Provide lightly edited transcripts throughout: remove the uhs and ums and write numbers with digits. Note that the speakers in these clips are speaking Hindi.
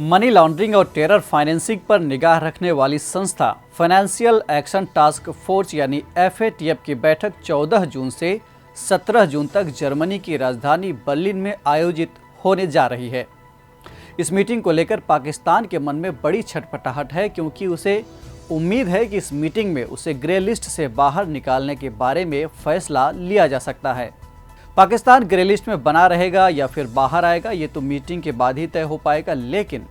मनी लॉन्ड्रिंग और टेरर फाइनेंसिंग पर निगाह रखने वाली संस्था फाइनेंशियल एक्शन टास्क फोर्स यानी FATF की बैठक 14 जून से 17 जून तक जर्मनी की राजधानी बर्लिन में आयोजित होने जा रही है। इस मीटिंग को लेकर पाकिस्तान के मन में बड़ी छटपटाहट है, क्योंकि उसे उम्मीद है कि इस मीटिंग में उसे ग्रे लिस्ट से बाहर निकालने के बारे में फैसला लिया जा सकता है। पाकिस्तान ग्रे लिस्ट में बना रहेगा या फिर बाहर आएगा, ये तो मीटिंग के बाद ही तय हो पाएगा। लेकिन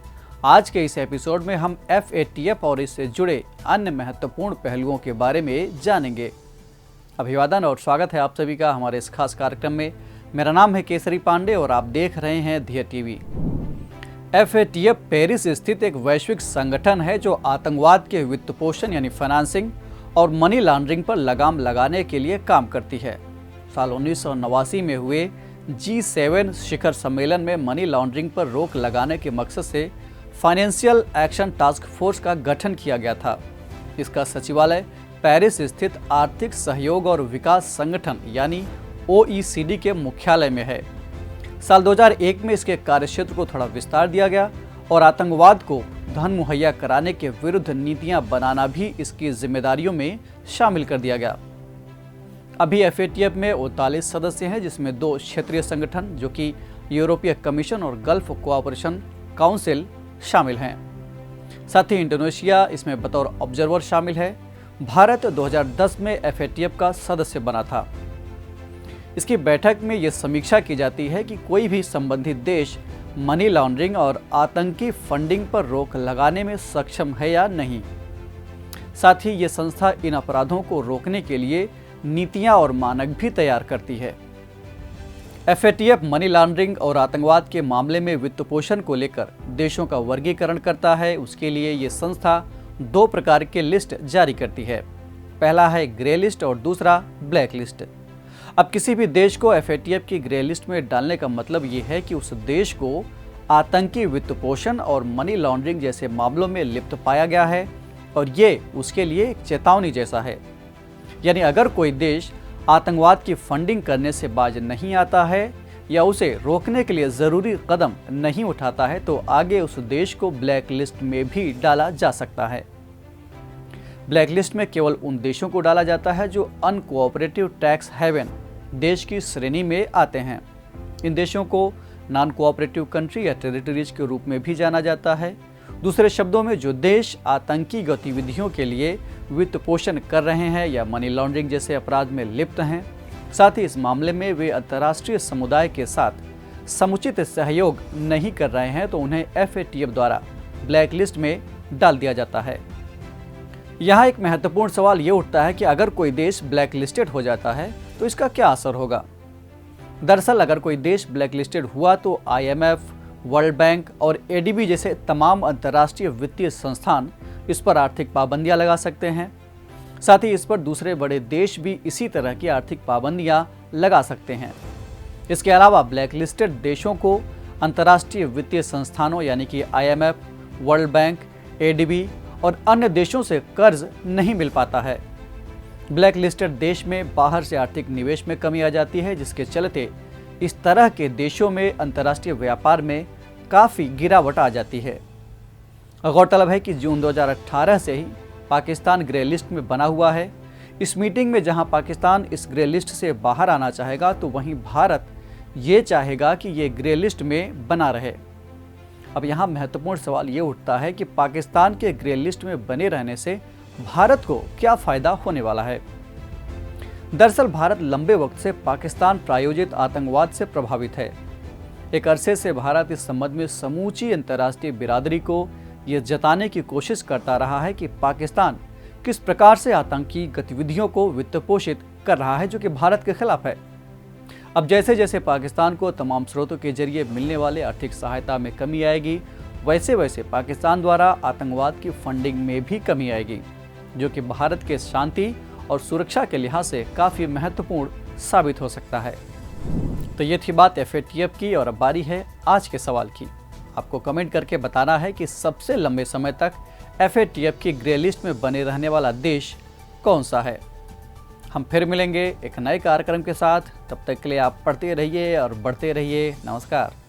आज के इस एपिसोड में हम FATF और इससे जुड़े अन्य महत्वपूर्ण पहलुओं के बारे में जानेंगे। अभिवादन और स्वागत है आप सभी का हमारे इस खास कार्यक्रम में। मेरा नाम है केसरी पांडे और आप देख रहे हैं धियर टीवी। FATF पेरिस स्थित एक वैश्विक संगठन है जो आतंकवाद के वित्त पोषण यानी फाइनेंसिंग और मनी लॉन्ड्रिंग पर लगाम लगाने के लिए काम करती है। साल 1989 में हुए G7 शिखर सम्मेलन में मनी लॉन्ड्रिंग पर रोक लगाने के मकसद से फाइनेंशियल एक्शन टास्क फोर्स का गठन किया गया था। इसका सचिवालय पेरिस स्थित आर्थिक सहयोग और विकास संगठन यानी OECD के मुख्यालय में है। साल 2001 में इसके कार्यक्षेत्र को थोड़ा विस्तार दिया गया और आतंकवाद को धन मुहैया कराने के विरुद्ध नीतियां बनाना भी इसकी जिम्मेदारियों में शामिल कर दिया गया। अभी FATF में 39 सदस्य हैं, जिसमें 2 क्षेत्रीय संगठन जो कि यूरोपीय कमीशन और गल्फ कोऑपरेशन काउंसिल शामिल हैं। साथ ही इंडोनेशिया इसमें बतौर ऑब्जर्वर शामिल है। भारत 2010 में FATF का सदस्य बना था। इसकी बैठक में ये समीक्षा की जाती है कि कोई भी संबंधित देश मनी लॉन्ड्रिंग और आतंकी फंडिंग पर रोक लगाने में सक्षम है या नहीं। साथ ही ये संस्था इन अपराधों को रोकने के लिए नीतियां और मानक भी तैयार करती है। FATF मनी लॉन्ड्रिंग और आतंकवाद के मामले में वित्त पोषण को लेकर देशों का वर्गीकरण करता है। उसके लिए ये संस्था 2 प्रकार के लिस्ट जारी करती है। पहला है ग्रे लिस्ट और दूसरा ब्लैक लिस्ट। अब किसी भी देश को FATF की ग्रे लिस्ट में डालने का मतलब ये है कि उस देश को आतंकी वित्त पोषण और मनी लॉन्ड्रिंग जैसे मामलों में लिप्त पाया गया है और ये उसके लिए एक चेतावनी जैसा है। यानी अगर कोई देश आतंकवाद की फंडिंग करने से बाज नहीं आता है या उसे रोकने के लिए ज़रूरी कदम नहीं उठाता है तो आगे उस देश को ब्लैक लिस्ट में भी डाला जा सकता है। ब्लैक लिस्ट में केवल उन देशों को डाला जाता है जो अनकोऑपरेटिव टैक्स हेवन देश की श्रेणी में आते हैं। इन देशों को नॉन कोऑपरेटिव कंट्री या टेरिटरीज के रूप में भी जाना जाता है। दूसरे शब्दों में जो देश आतंकी गतिविधियों के लिए वित्त पोषण कर रहे हैं या मनी लॉन्ड्रिंग जैसे अपराध में लिप्त हैं, साथ ही इस मामले में वे अंतर्राष्ट्रीय समुदाय के साथ समुचित सहयोग नहीं कर रहे हैं, तो उन्हें FATF द्वारा ब्लैक लिस्ट में डाल दिया जाता है। यहाँ एक महत्वपूर्ण सवाल ये उठता है कि अगर कोई देश ब्लैक लिस्टेड हो जाता है तो इसका क्या असर होगा। दरअसल अगर कोई देश ब्लैक लिस्टेड हुआ तो IMF, वर्ल्ड बैंक और ADB जैसे तमाम अंतर्राष्ट्रीय वित्तीय संस्थान इस पर आर्थिक पाबंदियां लगा सकते हैं। साथ ही इस पर दूसरे बड़े देश भी इसी तरह की आर्थिक पाबंदियां लगा सकते हैं। इसके अलावा ब्लैक लिस्टेड देशों को अंतर्राष्ट्रीय वित्तीय संस्थानों यानी कि IMF, वर्ल्ड बैंक, ADB और अन्य देशों से कर्ज नहीं मिल पाता है। ब्लैक लिस्टेड देश में बाहर से आर्थिक निवेश में कमी आ जाती है, जिसके चलते इस तरह के देशों में अंतर्राष्ट्रीय व्यापार में काफ़ी गिरावट आ जाती है। गौरतलब है कि जून 2018 से ही पाकिस्तान ग्रे लिस्ट में बना हुआ है। इस मीटिंग में जहां पाकिस्तान इस ग्रे लिस्ट से बाहर आना चाहेगा, तो वहीं भारत ये चाहेगा कि ये ग्रे लिस्ट में बना रहे। अब यहाँ महत्वपूर्ण सवाल ये उठता है कि पाकिस्तान के ग्रे लिस्ट में बने रहने से भारत को क्या फ़ायदा होने वाला है। दरअसल भारत लंबे वक्त से पाकिस्तान प्रायोजित आतंकवाद से प्रभावित है। एक अरसे से भारत इस संबंध में समूची अंतर्राष्ट्रीय बिरादरी को ये जताने की कोशिश करता रहा है कि पाकिस्तान किस प्रकार से आतंकी गतिविधियों को वित्त पोषित कर रहा है, जो कि भारत के खिलाफ है। अब जैसे जैसे पाकिस्तान को तमाम स्रोतों के जरिए मिलने वाले आर्थिक सहायता में कमी आएगी, वैसे वैसे पाकिस्तान द्वारा आतंकवाद की फंडिंग में भी कमी आएगी, जो कि भारत के शांति और सुरक्षा के लिहाज से काफ़ी महत्वपूर्ण साबित हो सकता है। तो ये थी बात FATF की और अब बारी है आज के सवाल की। आपको कमेंट करके बताना है कि सबसे लंबे समय तक FATF की ग्रे लिस्ट में बने रहने वाला देश कौन सा है। हम फिर मिलेंगे एक नए कार्यक्रम के साथ। तब तक के लिए आप पढ़ते रहिए और बढ़ते रहिए। नमस्कार।